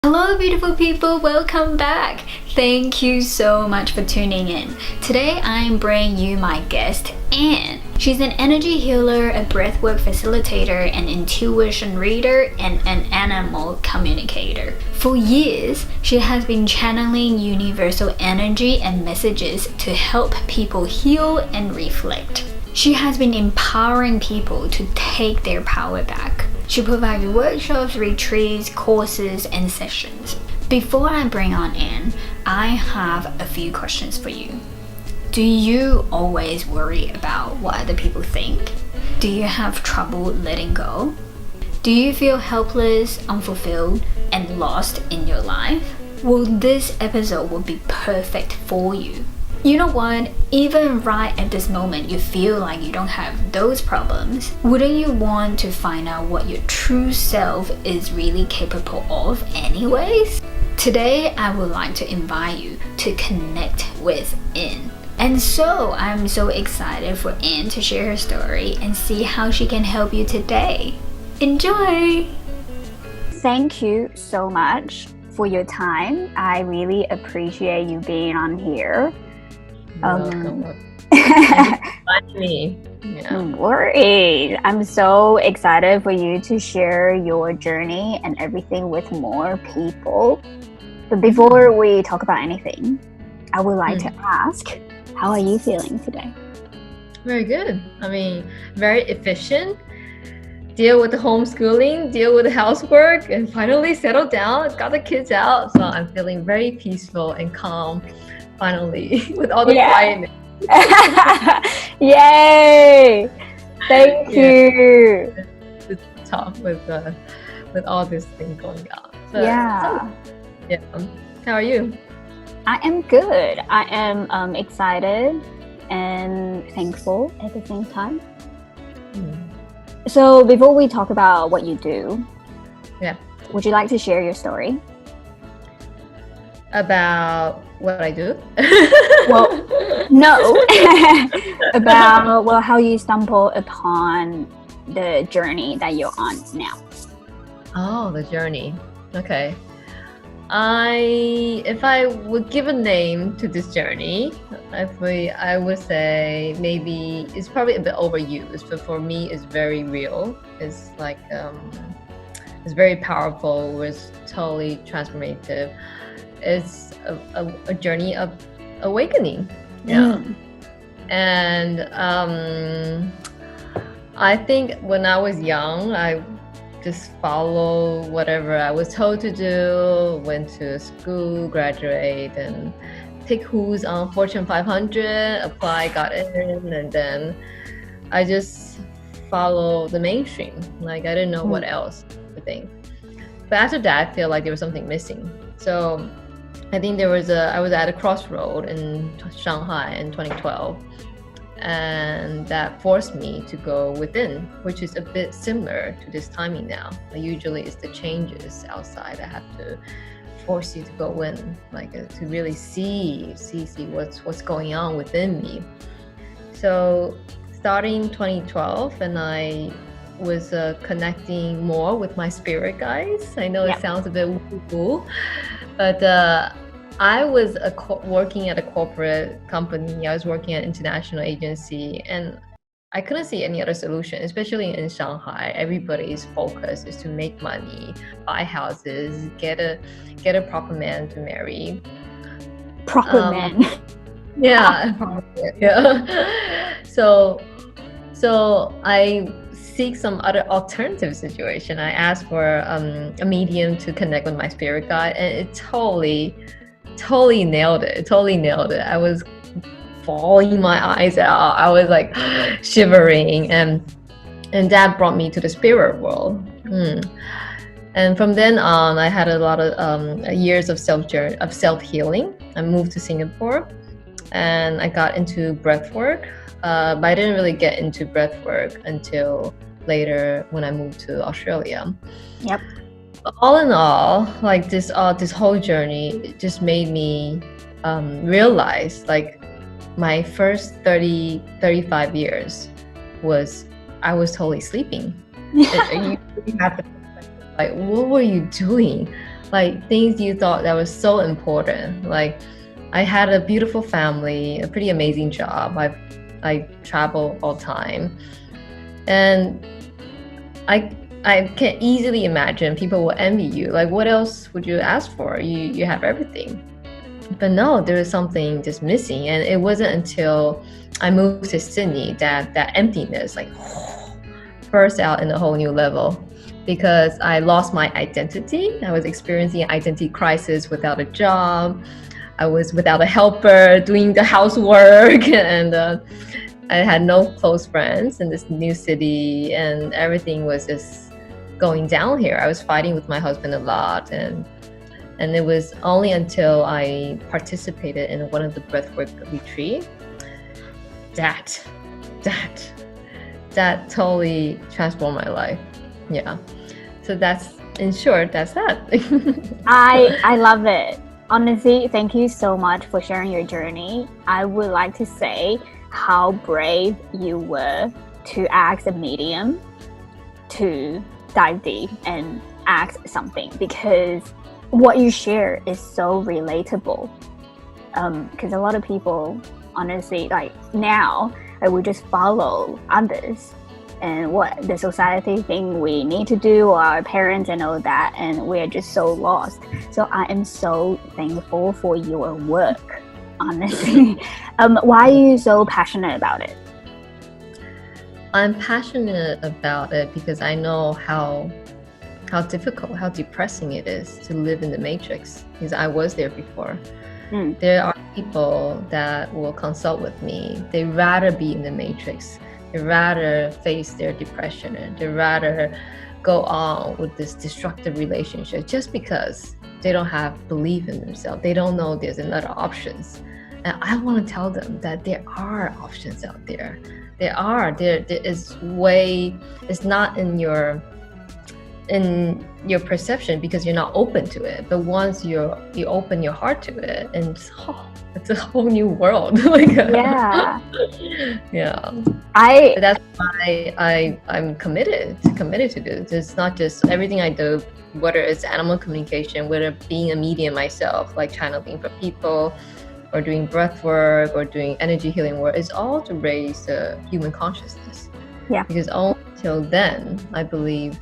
Hello beautiful people, welcome back. Thank you so much for tuning in. Today I'm bringing you my guest, Anne. She's an energy healer, a breathwork facilitator, an intuition reader, and an animal communicator. For years, she has been channeling universal energy and messages to help people heal and reflect. She has been empowering people to take their power back. She provides workshops, retreats, courses, and sessions. Before I bring on Anne, I have a few questions for you. Do you always worry about what other people think? Do you have trouble letting go? Do you feel helpless, unfulfilled, and lost in your life? Well, this episode will be perfect for you. You know what? Even right at this moment, you feel like you don't have those problems. Wouldn't you want to find out what your true self is really capable of anyways? Today, I would like to invite you to connect with Anne. And so, I'm so excited for Anne to share her story and see how she can help you today. Enjoy! Thank you so much for your time. I really appreciate you being on here. Welcome. Me. No worries. I'm so excited for you to share your journey and everything with more people. But before we talk about anything, I would like to ask, how are you feeling today? Very good. I mean, very efficient. Deal with the homeschooling, deal with the housework, and finally settle down. Got the kids out, so I'm feeling very peaceful and calm. Finally, with all the quietness. Yay! Thank you. It's tough with all this thing going on. So, how are you? I am good. I am excited and thankful at the same time. So before we talk about what you do, would you like to share your story? About what I do? Well, no. About how you stumble upon the journey that you're on now. Oh, the journey. Okay. If I would give a name to this journey, I would say maybe it's probably a bit overused, but for me it's very real. It's like it's very powerful. It's totally transformative. It's a journey of awakening. And I think when I was young, I just follow whatever I was told to do, went to school, graduate, and pick who's on Fortune 500, apply, got in, and then I just follow the mainstream. Like I didn't know what else to think. But after that, I feel like there was something missing. So I think I was at a crossroad in Shanghai in 2012, and that forced me to go within, which is a bit similar to this timing now. Usually it's the changes outside that have to force you to go in, like to really see what's going on within me. So starting 2012, and I was connecting more with my spirit guides. I know it sounds a bit woo-woo, but I was working at a corporate company. I was working at an international agency, and I couldn't see any other solution, especially in Shanghai. Everybody's focus is to make money, buy houses, get a proper man to marry. Proper man. Yeah. So I seek some other alternative situation. I asked for a medium to connect with my spirit guide, and it totally nailed it. I was bawling my eyes out. I was like shivering, and that brought me to the spirit world. And from then on, I had a lot of years of self-healing. I moved to Singapore, and I got into breathwork. But I didn't really get into breathwork until later when I moved to Australia. Yep. All in all, like this whole journey just made me realize, like, my first 35 years I was totally sleeping. You have to, like, what were you doing? like things you thought that was so important. Like I had a beautiful family, a pretty amazing job. I travel all the time, and I can easily imagine people will envy you. Like, what else would you ask for? You have everything. But no, there was something just missing, and it wasn't until I moved to Sydney that that emptiness like burst out in a whole new level. Because I lost my identity. I was experiencing an identity crisis without a job. I was without a helper doing the housework, and I had no close friends in this new city, and everything was just going down here. I was fighting with my husband a lot, and it was only until I participated in one of the breathwork retreat that totally transformed my life. Yeah. So that's, in short, that's that. I love it. Honestly, thank you so much for sharing your journey. I would like to say how brave you were to ask a medium to dive deep and ask something, because what you share is so relatable. Because a lot of people, honestly, like now, I would just follow others and what the society think we need to do, or our parents and all that, and we're just so lost. So I am so thankful for your work, honestly. Why are you so passionate about it? I'm passionate about it because I know how difficult, how depressing it is to live in the matrix, because I was there before. There are people that will consult with me. They rather be in the matrix. They rather face their depression. They rather go on with this destructive relationship just because they don't have belief in themselves. They don't know there's another options. And I want to tell them that there are options out there. There is way. It's not in your perception because you're not open to it. But once you open your heart to it, and it's a whole new world. Like, Yeah. Yeah. I That's why I'm committed to this. It's not just everything I do, whether it's animal communication, whether being a medium myself, like channeling for people, or doing breath work, or doing energy healing work. It's all to raise the human consciousness. Yeah. Because only until then, I believe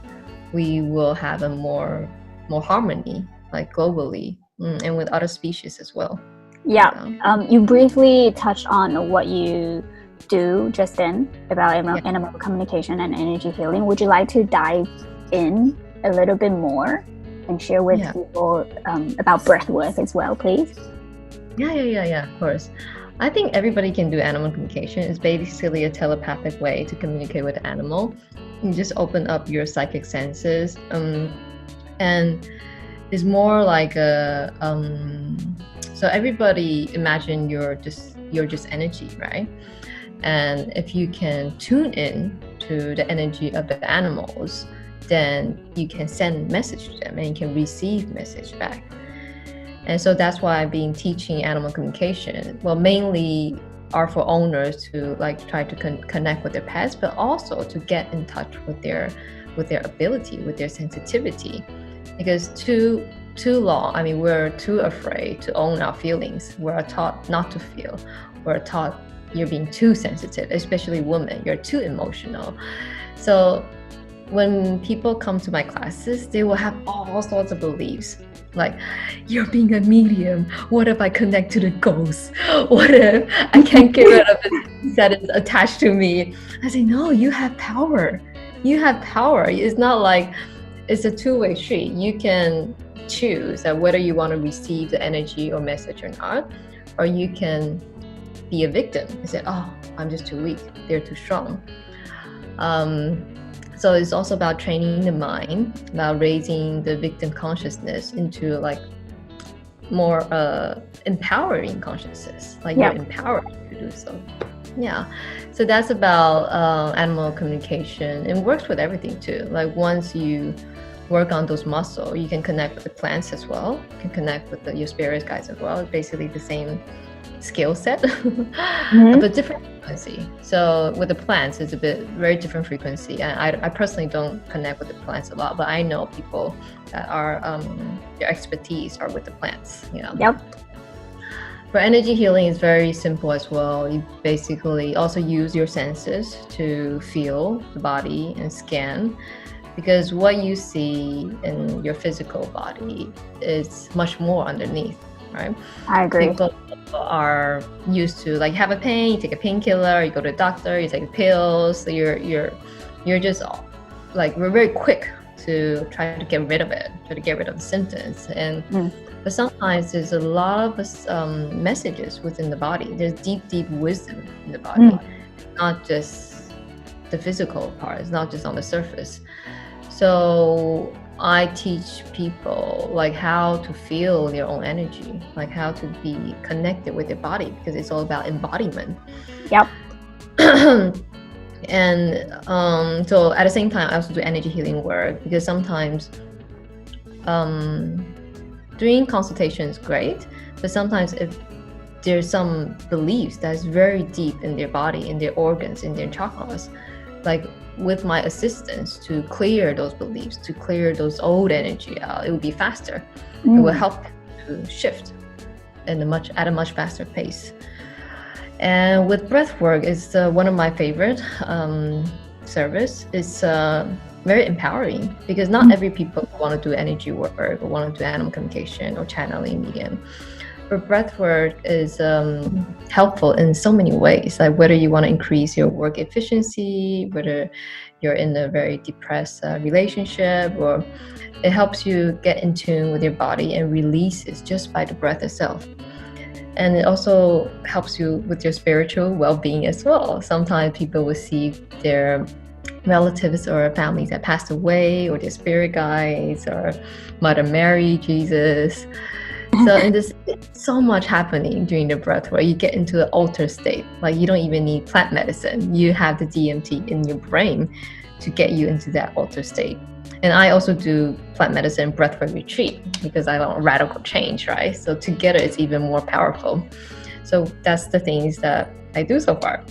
we will have a more harmony, like globally, and with other species as well. Yeah. You briefly touched on what you do just then about animal communication and energy healing. Would you like to dive in a little bit more and share with people about breath work as well, please? Yeah, of course. I think everybody can do animal communication. It's basically a telepathic way to communicate with the animal. You just open up your psychic senses, and it's more like a so everybody imagine you're just energy, right? And if you can tune in to the energy of the animals, then you can send message to them and you can receive message back. And so that's why I've been teaching animal communication. Well, mainly are for owners to like try to connect with their pets, but also to get in touch with their ability, with their sensitivity. Because too long, I mean, we're too afraid to own our feelings. We're taught not to feel. We're taught you're being too sensitive, especially women. You're too emotional. So when people come to my classes, they will have all sorts of beliefs. Like, you're being a medium. What if I connect to the ghost? What if I can't get rid of it that is attached to me? I say, no, you have power. You have power. It's not like it's a two-way street. You can choose that whether you want to receive the energy or message or not, or you can be a victim and say, oh, I'm just too weak. They're too strong. So it's also about training the mind, about raising the victim consciousness into like more empowering consciousness, like you're empowered to do so. Yeah, so that's about animal communication. It works with everything too. Like once you work on those muscles, you can connect with the plants as well. You can connect with your spirit guides as well. It's basically the skill set, Mhm. but different frequency. So with the plants, it's a bit very different frequency. And I personally don't connect with the plants a lot, but I know people that are their expertise are with the plants. Yep. For energy healing, it's very simple as well. You basically also use your senses to feel the body and scan, because what you see in your physical body is much more underneath, right? I agree. People are used to like have a pain, you take a painkiller, you go to the doctor, you take pills. So you're just like, we're very quick to try to get rid of it, try to get rid of the symptoms. And but sometimes there's a lot of messages within the body. There's deep wisdom in the body, not just the physical part. It's not just on the surface. So I teach people like how to feel their own energy, like how to be connected with their body, because it's all about embodiment. Yep. And so at the same time, I also do energy healing work, because sometimes doing consultation is great, but sometimes if there's some beliefs that's very deep in their body, in their organs, in their chakras, like with my assistance to clear those beliefs, to clear those old energy out, it would be faster. It will help to shift at a much faster pace. And with breath work, it's one of my favorite service. It's very empowering, because not every people want to do energy work or want to do animal communication or channeling medium. But breath work is helpful in so many ways, like whether you want to increase your work efficiency, whether you're in a very depressed relationship, or it helps you get in tune with your body and releases just by the breath itself. And it also helps you with your spiritual well-being as well. Sometimes people will see their relatives or families that passed away, or their spirit guides, or Mother Mary, Jesus. So in this, so much happening during the breath work. You get into an altered state. Like you don't even need plant medicine. You have the DMT in your brain to get you into that altered state. And I also do plant medicine breathwork retreat, because I want radical change, right? So together it's even more powerful. So that's the things that I do so far.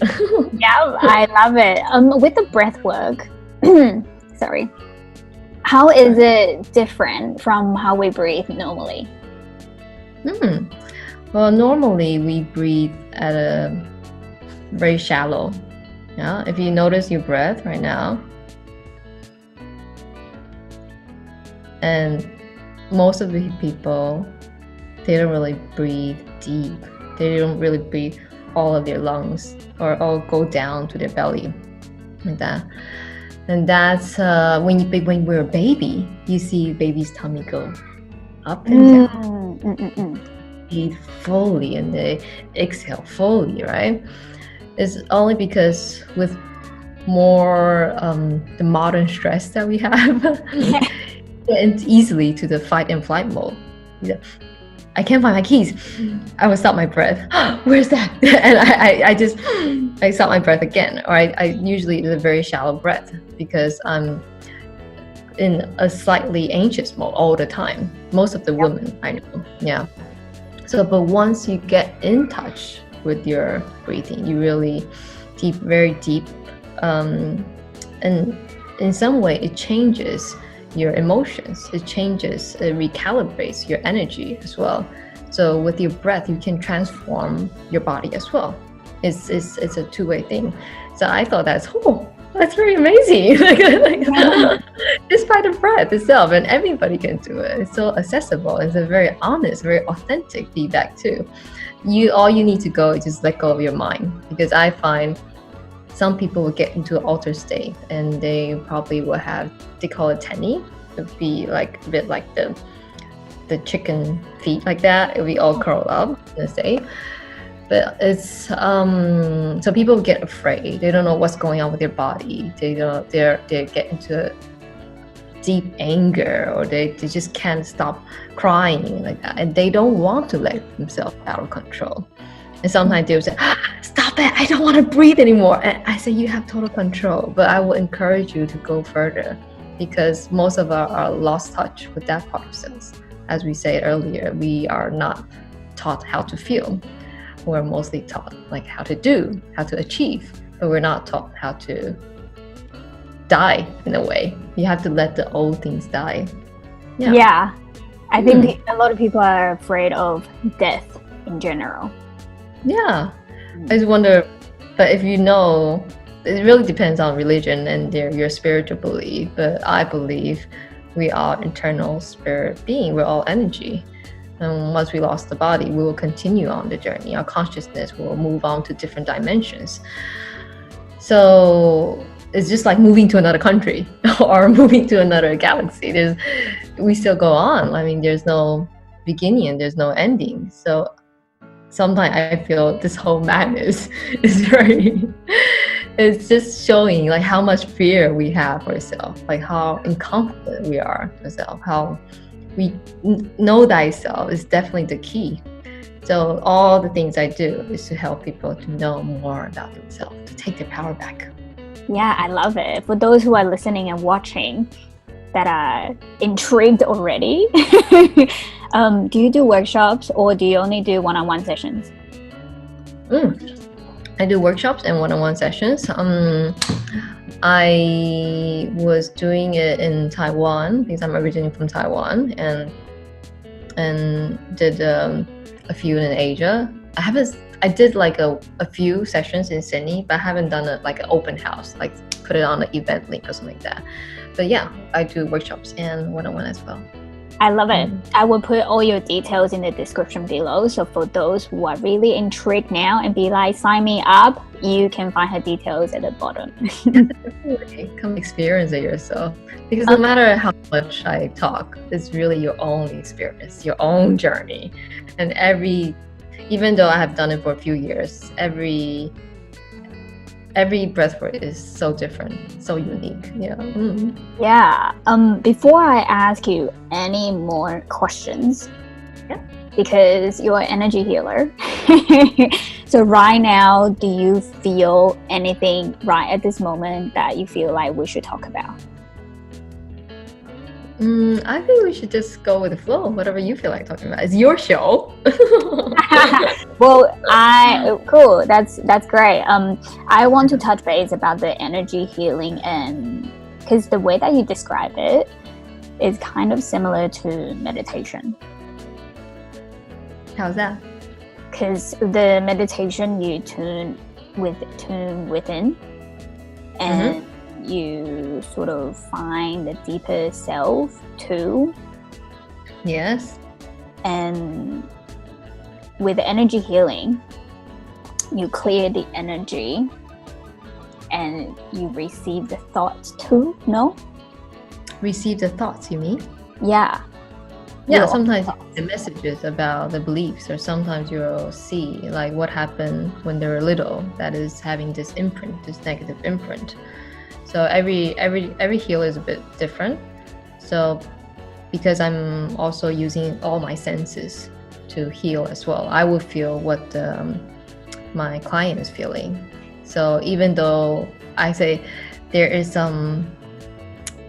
Yeah, I love it. With the breath work, sorry, how is it different from how we breathe normally? Well, normally we breathe at a very shallow. Yeah, if you notice your breath right now, and most of the people, they don't really breathe deep. They don't really breathe all of their lungs, or all go down to their belly like that. And that's when we're a baby, you see baby's tummy go up and down. Breathe fully and they exhale fully, right? It's only because with more the modern stress that we have, get easily to the fight and flight mode. I can't find my keys. I will stop my breath. Where's that? And I stop my breath again. Or I usually do a very shallow breath, because I'm in a slightly anxious mode all the time. Most of the women I know, yeah. So, but once you get in touch with your breathing, you really very deep, and in some way it changes your emotions. It recalibrates your energy as well. So with your breath, you can transform your body as well. It's a two-way thing. So I thought that's very amazing. Just by the breath itself, and everybody can do it. It's so accessible. It's a very honest, very authentic feedback too. All you need to go is just let go of your mind, because I find some people will get into an altered state, and they probably will have, they call it tenny. It would be like a bit like the chicken feet like that. It would be all curled up, let's say. But it's so people get afraid. They don't know what's going on with their body. They get into deep anger, or they just can't stop crying like that, and they don't want to let themselves out of control. And sometimes they'll say, stop it, I don't want to breathe anymore. And I say, you have total control. But I will encourage you to go further, because most of us are lost touch with that part of ourselves. As we said earlier, we are not taught how to feel. we're mostly taught like how to do, how to achieve, but we're not taught how to die in a way. You have to let the old things die. Yeah. I think a lot of people are afraid of death in general. Yeah. I just wonder, but if you know, it really depends on religion and your spiritual belief, but I believe we are eternal spirit being. We're all energy. And once we lost the body, we will continue on the journey. Our consciousness will move on to different dimensions. So it's just like moving to another country or moving to another galaxy. We still go on. I mean, there's no beginning and there's no ending. So sometimes I feel this whole madness is it's just showing like how much fear we have for ourselves, like how incompetent we are for ourselves, how we know thyself is definitely the key. So all the things I do is to help people to know more about themselves, to take their power back. Yeah, I love it. For those who are listening and watching that are intrigued already, do you do workshops or do you only do one-on-one sessions? I do workshops and one-on-one sessions. I was doing it in Taiwan because I'm originally from Taiwan, and did a few in Asia. I did like a few sessions in Sydney, but I haven't done it like an open house, like put it on an event link or something like that. But yeah, I do workshops and one-on-one as well. I love it. I will put all your details in the description below. So for those who are really intrigued now and be like, sign me up, you can find her details at the bottom. Definitely. Come experience it yourself. Because no matter how much I talk, it's really your own experience, your own journey. And even though I have done it for a few years, every breathwork is so different, so unique. Yeah. Before I ask you any more questions, because you're an energy healer, so right now, do you feel anything right at this moment that you feel like we should talk about? I think we should just go with the flow. Whatever you feel like talking about. It's your show. Well, cool. That's great. I want to touch base about the energy healing, and because the way that you describe it is kind of similar to meditation. How's that? Because the meditation, you tune within, and you sort of find the deeper self too. Yes. And with energy healing, you clear the energy and you receive the thoughts too, no? Receive the thoughts, you mean? Yeah. Yeah, sometimes the messages about the beliefs, or sometimes you'll see like what happened when they were little that is having this imprint, this negative imprint. So every healer is a bit different. So because I'm also using all my senses to heal as well, I will feel what my client is feeling. So even though I say there is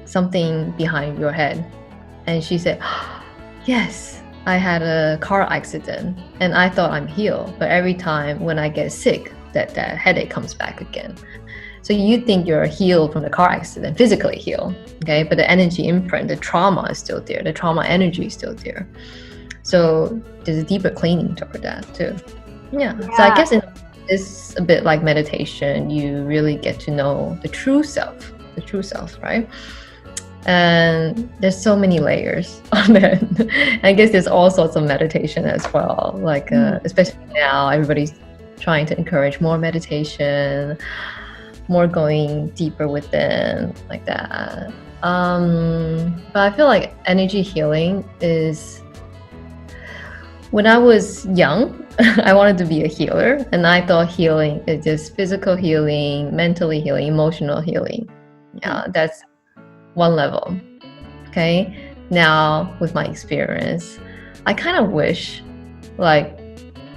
something behind your head, and she said, yes, I had a car accident and I thought I'm healed, but every time when I get sick, that headache comes back again. So you think you're healed from the car accident, physically healed, okay? But the energy imprint, the trauma is still there. The trauma energy is still there. So there's a deeper cleaning toward that too. Yeah. So I guess it's a bit like meditation. You really get to know the true self, right? And there's so many layers on it. I guess there's all sorts of meditation as well. Like especially now, everybody's trying to encourage more meditation, more going deeper within, like that. But I feel like energy healing is, when I was young, I wanted to be a healer, and I thought healing is just physical healing, mentally healing, emotional healing. Yeah, that's one level. Okay, now with my experience, I kind of wish like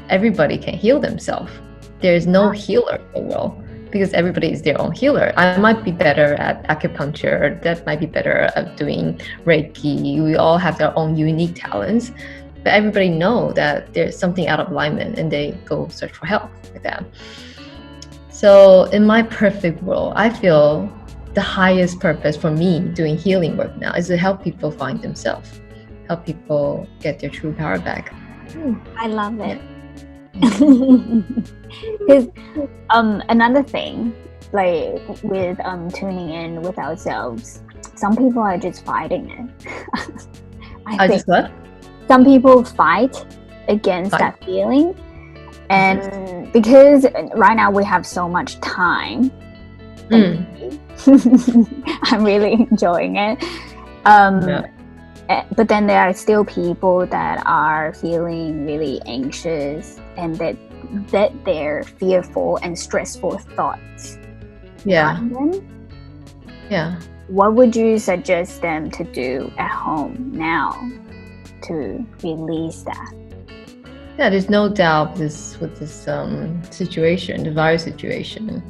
everybody can heal themselves. There's no healer in the world, because everybody is their own healer. I might be better at acupuncture, that might be better at doing Reiki. We all have our own unique talents, but everybody know that there's something out of alignment and they go search for help like that. So in my perfect world, I feel the highest purpose for me doing healing work now is to help people find themselves, help people get their true power back. I love it. Because another thing, like with tuning in with ourselves, some people are just fighting it. I think just what? some people fight against that feeling, and because right now we have so much time, I'm really enjoying it. But then there are still people that are feeling really anxious and that they're fearful and stressful thoughts. Yeah. What would you suggest them to do at home now to release that? Yeah, there's no doubt with this situation, the virus situation,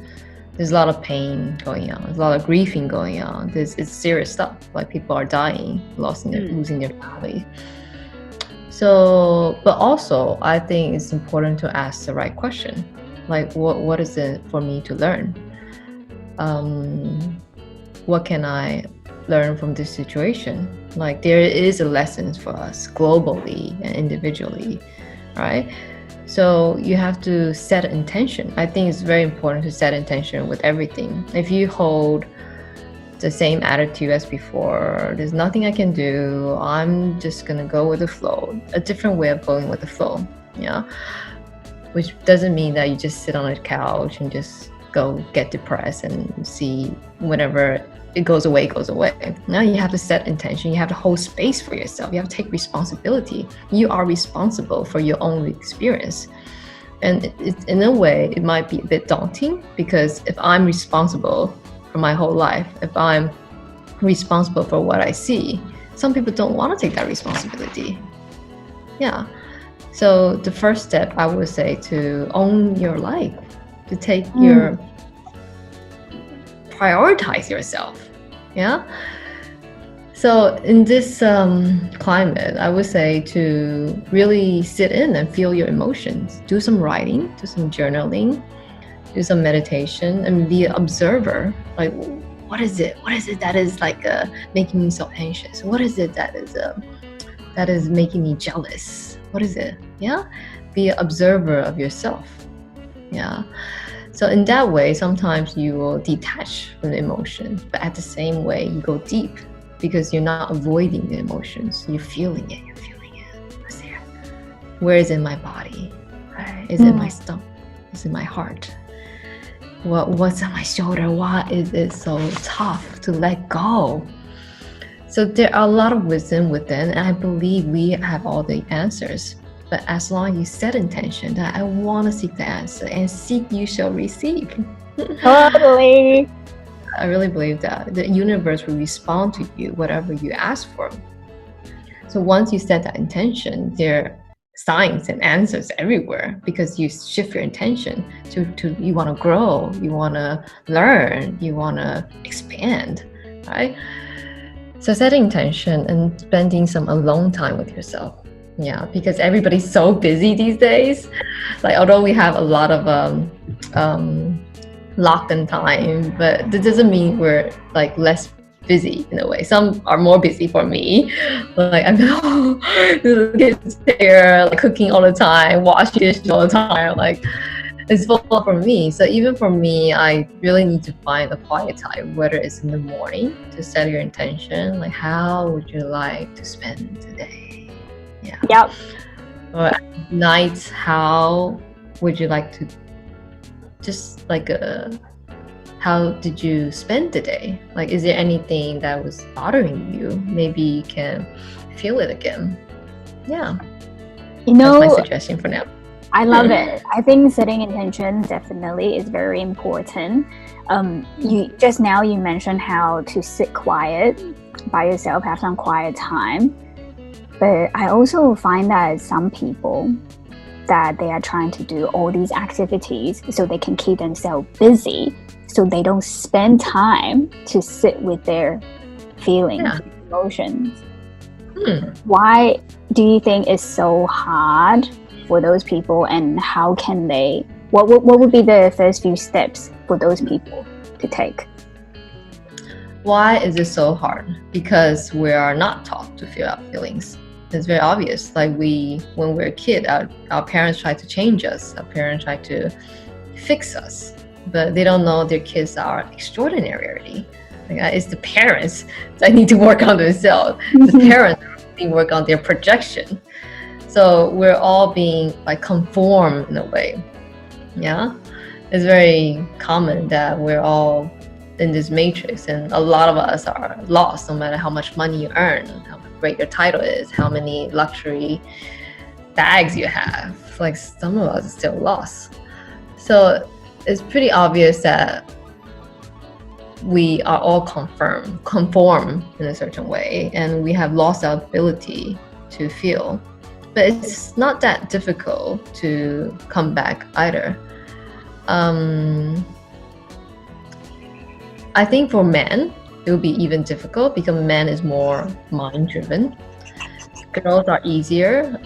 there's a lot of pain going on. There's a lot of grieving going on. It's serious stuff. Like people are dying, losing their family. So, but also I think it's important to ask the right question. Like, what is it for me to learn? What can I learn from this situation? Like there is a lessons for us globally and individually, right? So you have to set an intention. I think it's very important to set intention with everything. If you hold the same attitude as before, there's nothing I can do, I'm just gonna go with the flow, a different way of going with the flow, yeah? Which doesn't mean that you just sit on a couch and just go get depressed and see whenever it goes away. Now you have to set intention. You have to hold space for yourself. You have to take responsibility. You are responsible for your own experience. And in a way, it might be a bit daunting because if I'm responsible for my whole life, if I'm responsible for what I see, some people don't want to take that responsibility. Yeah. So the first step, I would say, to own your life, to take your prioritize yourself. Yeah. So in this climate, I would say to really sit in and feel your emotions. Do some writing, do some journaling, do some meditation, and be an observer. Like, what is it? What is it that is like making me so anxious? What is it that is making me jealous? What is it? Yeah. Be an observer of yourself. Yeah. So in that way, sometimes you will detach from the emotion, but at the same way, you go deep because you're not avoiding the emotions. You're feeling it. What's there? Where is it in my body? Right? Is it in my stomach? Is it in my heart? What's on my shoulder? Why is it so tough to let go? So there are a lot of wisdom within, and I believe we have all the answers. But as long as you set intention that I want to seek the answer, and seek you shall receive. Totally. I really believe that the universe will respond to you whatever you ask for. So once you set that intention, there are signs and answers everywhere because you shift your intention to you want to grow, you want to learn, you want to expand, right? So setting intention and spending some alone time with yourself. Yeah, because everybody's so busy these days. Like, although we have a lot of lockdown time, but that doesn't mean we're like less busy in a way. Some are more busy for me. Like I'm kids here, like cooking all the time, washing dishes all the time. Like it's full for me. So even for me, I really need to find a quiet time, whether it's in the morning to set your intention. Like, how would you like to spend today? Yeah. Yep. Or at night, how would you like to just like how did you spend the day? Like, is there anything that was bothering you? Maybe you can feel it again. Yeah. You know, that's my suggestion for now. I love it. I think setting intention definitely is very important. You just now you mentioned how to sit quiet by yourself, have some quiet time. But I also find that some people that they are trying to do all these activities so they can keep themselves busy, so they don't spend time to sit with their feelings, emotions. Why do you think it's so hard for those people, and how can they, what would be the first few steps for those people to take? Why is it so hard? Because we are not taught to feel our feelings. It's very obvious. Like when we're a kid, our parents try to change us. Our parents try to fix us, but they don't know their kids are extraordinary already. Like, it's the parents that need to work on themselves. The parents need to work on their projection. So we're all being like conformed in a way. Yeah, it's very common that we're all in this matrix, and a lot of us are lost. No matter how much money you earn, how great your title is, how many luxury bags you have, like some of us are still lost. So it's pretty obvious that we are all conform in a certain way, and we have lost our ability to feel. But it's not that difficult to come back either. I think for men, it will be even difficult because men is more mind-driven. Girls are easier.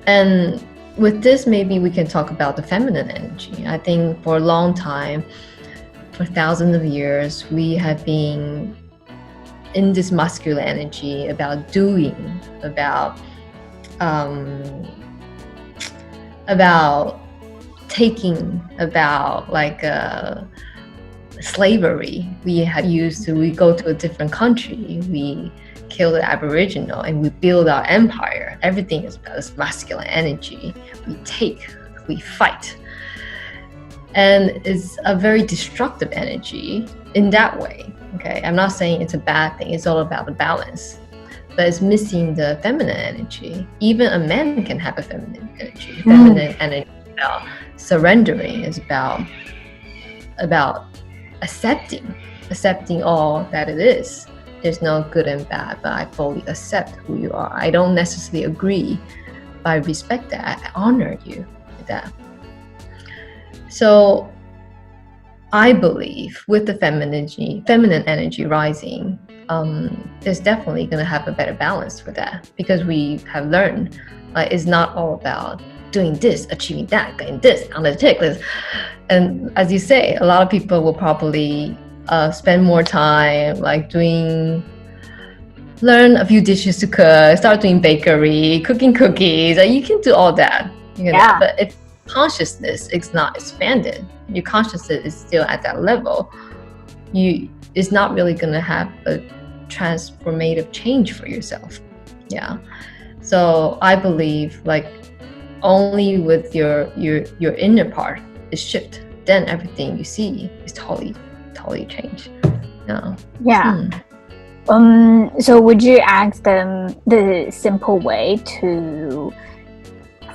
And with this, maybe we can talk about the feminine energy. I think for a long time, for thousands of years, we have been in this masculine energy about doing, about taking, about like slavery. We go to a different country, we kill the Aboriginal, and we build our empire. Everything is about this masculine energy. We take, we fight. And it's a very destructive energy in that way. Okay, I'm not saying it's a bad thing. It's all about the balance, but it's missing the feminine energy. Even a man can have a feminine energy. Feminine energy is about surrendering. It's about accepting all that it is. There's no good and bad, but I fully accept who you are. I don't necessarily agree, but I respect that. I honor you with that. So I believe with the feminine energy rising, there's definitely going to have a better balance for that, because we have learned it's not all about doing this, achieving that, getting this on the checklist. And as you say, a lot of people will probably spend more time like learn a few dishes to cook, start doing bakery, cooking cookies. You can do all that, Yeah. But if consciousness is not expanded, your consciousness is still at that level, it's not really going to have a transformative change for yourself. Yeah. So I believe like only with your inner part is shift, then everything you see is totally changed. Yeah. So would you ask them the simple way to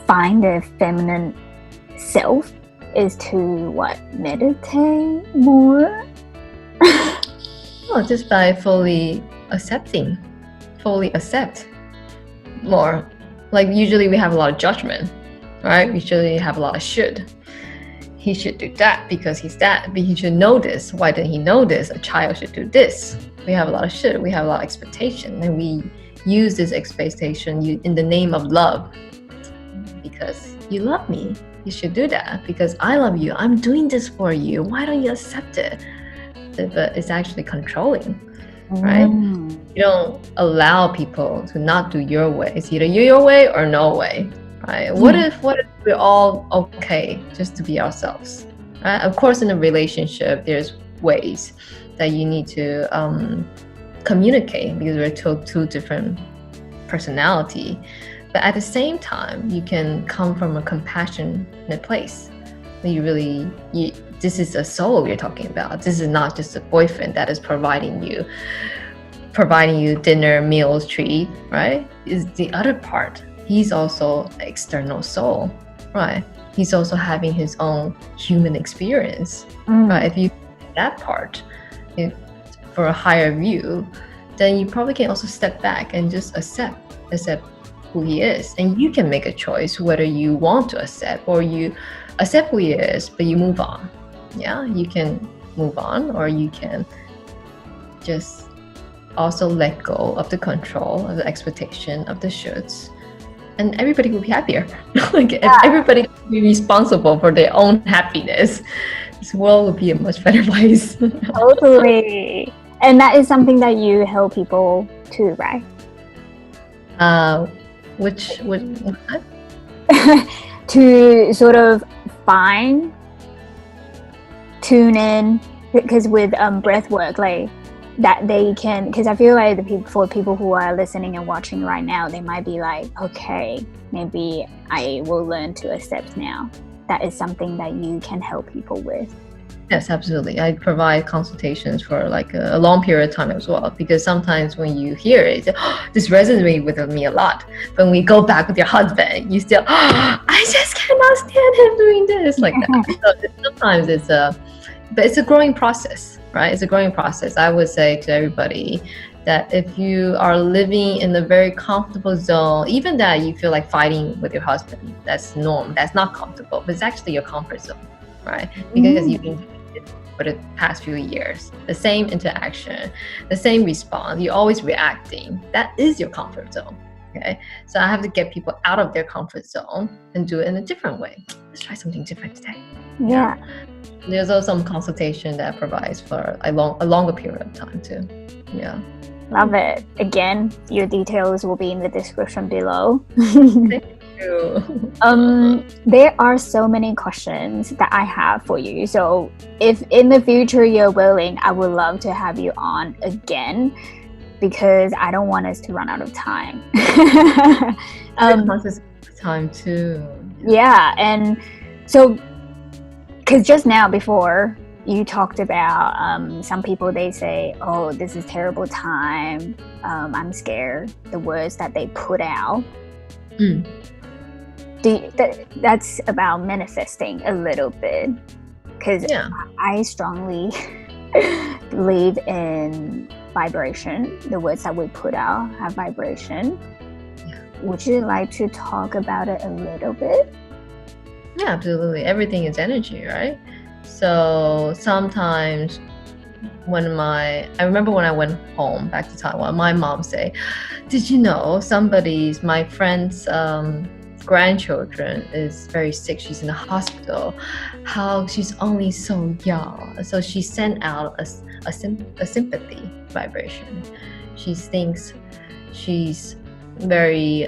find the feminine self is to meditate more? Just by fully accept more. Like usually we have a lot of judgment, right? We usually have a lot of should. He should do that because he's that, but he should know this. Why didn't he know this? A child should do this. We have a lot of should. We have a lot of expectation, and we use this expectation in the name of love. Because you love me, you should do that. Because I love you, I'm doing this for you. Why don't you accept it? But it's actually controlling, right? You don't allow people to not do your way. It's either your way or no way, right? What if we're all okay just to be ourselves, right? Of course, in a relationship, there's ways that you need to communicate, because we're two different personality. But at the same time, you can come from a compassionate place. This is a soul you're talking about. This is not just a boyfriend that is providing you dinner, meals, treat, right? Is the other part. He's also an external soul, right? He's also having his own human experience, right? If you that part for a higher view, then you probably can also step back and just accept who he is, and you can make a choice whether you want to accept, or you accept who he is but you move on. Yeah, you can move on, or you can just also let go of the control, of the expectation, of the shoulds, and everybody will be happier. Like everybody will be responsible for their own happiness. This world will be a much better place. Totally. And that is something that you help people too, right? Which To sort of tune in, because with breath work, like that they can, because I feel like for people who are listening and watching right now, they might be like, okay, maybe I will learn to accept now. That is something that you can help people with. Yes, absolutely. I provide consultations for like a long period of time as well, because sometimes when you hear it, this resonates with me a lot. But when we go back with your husband, you still, I just cannot stand him doing this like that. So sometimes but it's a growing process, right? It's a growing process. I would say to everybody that if you are living in a very comfortable zone, even that you feel like fighting with your husband, that's norm, that's not comfortable, but it's actually your comfort zone, right? Because you've been for the past few years, the same interaction, the same response, you're always reacting. That is your comfort zone. Okay, so I have to get people out of their comfort zone and do it in a different way. Let's try something different today. Yeah. There's also some consultation that provides for a longer period of time too. Yeah. Love it. Again, your details will be in the description below. Thank you. There are so many questions that I have for you. So if in the future you're willing, I would love to have you on again, because I don't want us to run out of time. Time too. Yeah, and so because just now before you talked about some people, they say, oh, this is terrible time, I'm scared, the words that they put out. That's about manifesting a little bit, because I strongly believe in vibration. The words that we put out have vibration. Would you like to talk about it a little bit? Yeah, absolutely. Everything is energy, right? So sometimes I remember when I went home back to Taiwan, my mom say, did you know my friend's grandchildren is very sick, she's in the hospital, how she's only so young. So she sent out a sympathy vibration. She thinks she's very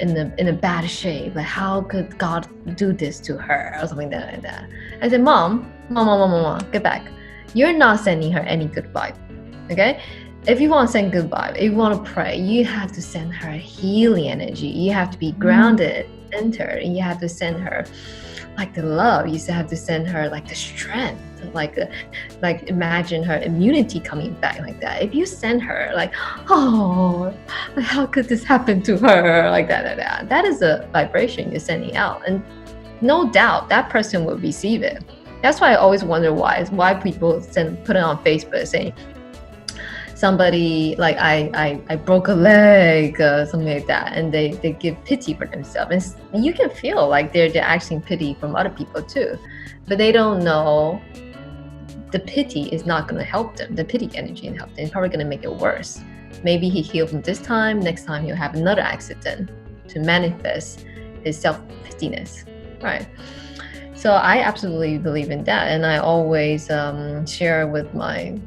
in a bad shape, like how could God do this to her or something like that. I said, mom, get back. You're not sending her any good vibe, okay? If you want to send good vibe, if you want to pray, you have to send her healing energy. You have to be grounded, centered, and you have to send her like the love. You have to send her like the strength, like imagine her immunity coming back like that. If you send her like, oh, how could this happen to her, like that is a vibration you're sending out, and no doubt that person will receive it. That's why I always wonder why people put it on Facebook saying somebody like I broke a leg, something like that, and they give pity for themselves, and you can feel like they're asking pity from other people too, but they don't know the pity is not going to help them. The pity energy and help them. It's probably going to make it worse. Maybe he healed from this time, next time he'll have another accident to manifest his self-pityness, right? So I absolutely believe in that, and I always share with my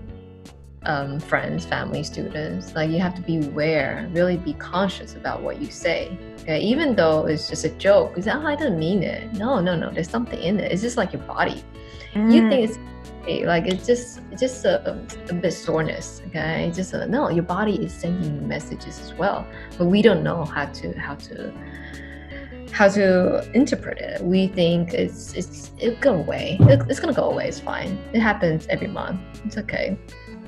friends, family, students, like you have to be aware, really be conscious about what you say. Okay, even though it's just a joke, it's I didn't mean it. No, there's something in it. It's just like your body. You think it's like it's just a bit soreness. Okay, it's just no, your body is sending you messages as well, but we don't know how to interpret it. We think it'll go away. It's gonna go away. It's fine. It happens every month. It's okay.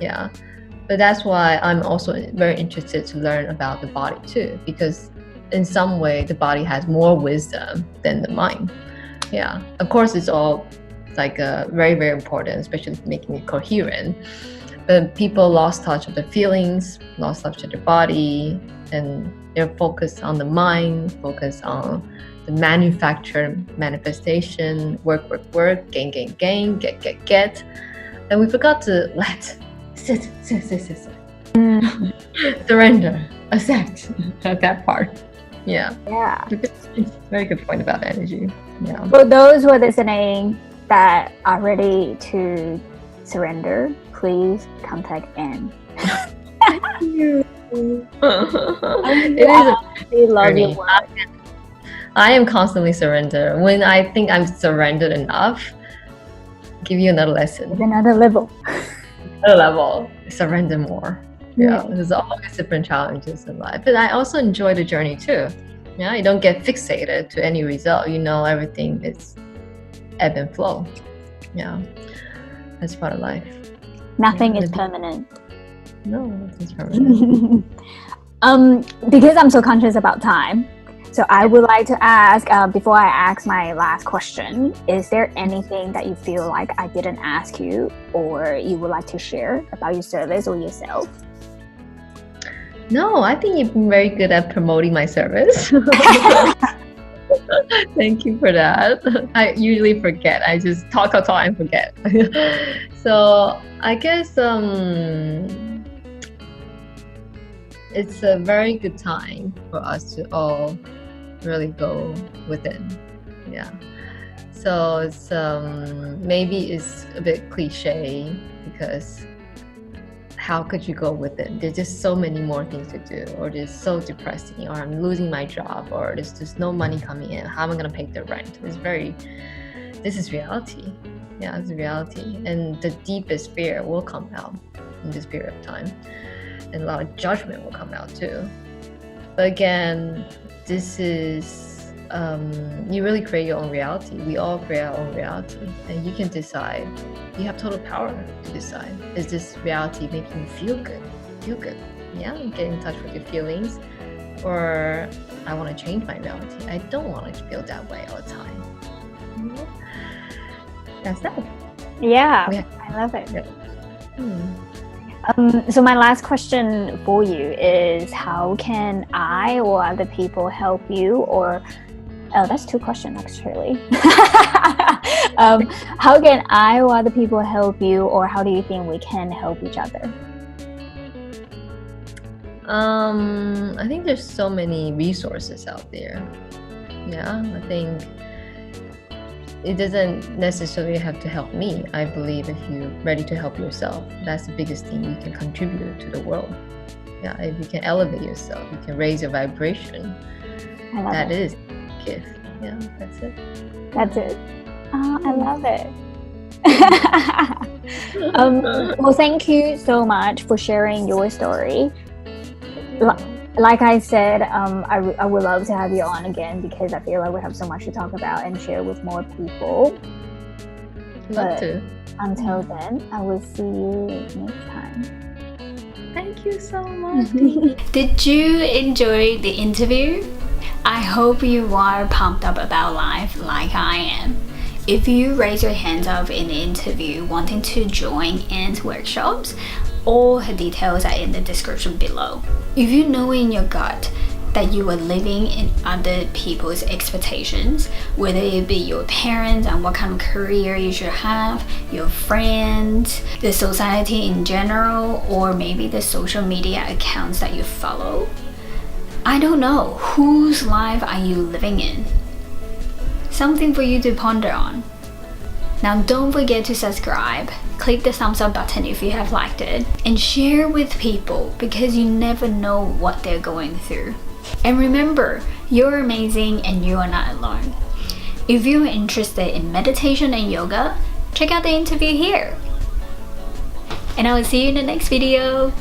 Yeah, but that's why I'm also very interested to learn about the body too, because in some way the body has more wisdom than the mind. Yeah, of course it's all like very, very important, especially making it coherent. But people lost touch of their feelings, lost touch of their body, and they're focused on the mind, focused on the manifestation, work, gain, get. And we forgot to let sit. Surrender, accept that part. Yeah. Very good point about energy. Yeah. For those who are listening that are ready to surrender, please contact Anne. It We love journey. your work. I am constantly surrender. When I think I'm surrendered enough, give you another lesson. Another level. Another level. Surrender more. Yeah, there's always different challenges in life. But I also enjoy the journey too. Yeah, you don't get fixated to any result. You know, everything is ebb and flow. Yeah, that's part of life. Nothing is permanent. No, nothing's permanent. Because I'm so conscious about time, so I would like to ask, before I ask my last question, is there anything that you feel like I didn't ask you or you would like to share about your service or yourself? No, I think you've been very good at promoting my service. Thank you for that. I usually forget. I just talk and forget. So I guess it's a very good time for us to all really go within. Yeah. So it's maybe it's a bit cliche because how could you go within? There's just so many more things to do, or it's so depressing, or I'm losing my job, or there's just no money coming in. How am I gonna pay the rent? This is reality. Yeah, it's reality. And the deepest fear will come out in this period of time. And a lot of judgment will come out too. But again, this is you really create your own reality. We all create our own reality, and you can decide. You have total power to decide. Is this reality making you feel good? Yeah, get in touch with your feelings. Or I want to change my reality. I don't want to feel that way all the time. You know? That's that. Yeah, Okay. I love it. Yeah. So my last question for you is, how can I or other people help you? Or that's two questions actually. How can I or other people help you, or how do you think we can help each other? I think there's so many resources out there. Yeah, I think it doesn't necessarily have to help me. I believe if you're ready to help yourself, that's the biggest thing you can contribute to the world. Yeah, if you can elevate yourself, you can raise your vibration. That is a gift. Yeah, that's it. That's it. I love it. Well, thank you so much for sharing your story. Like I said, I would love to have you on again because I feel like we have so much to talk about and share with more people. Love to. Until then, I will see you next time. Thank you so much. Did you enjoy the interview? I hope you are pumped up about life like I am. If you raise your hands up in the interview wanting to join Anne's workshops, all her details are in the description below. If you know in your gut that you are living in other people's expectations, whether it be your parents and what kind of career you should have, your friends, the society in general, or maybe the social media accounts that you follow, I don't know, whose life are you living in? Something for you to ponder on. Now don't forget to subscribe, click the thumbs up button if you have liked it, and share with people because you never know what they're going through. And remember, you're amazing and you are not alone. If you're interested in meditation and yoga, check out the interview here. And I will see you in the next video.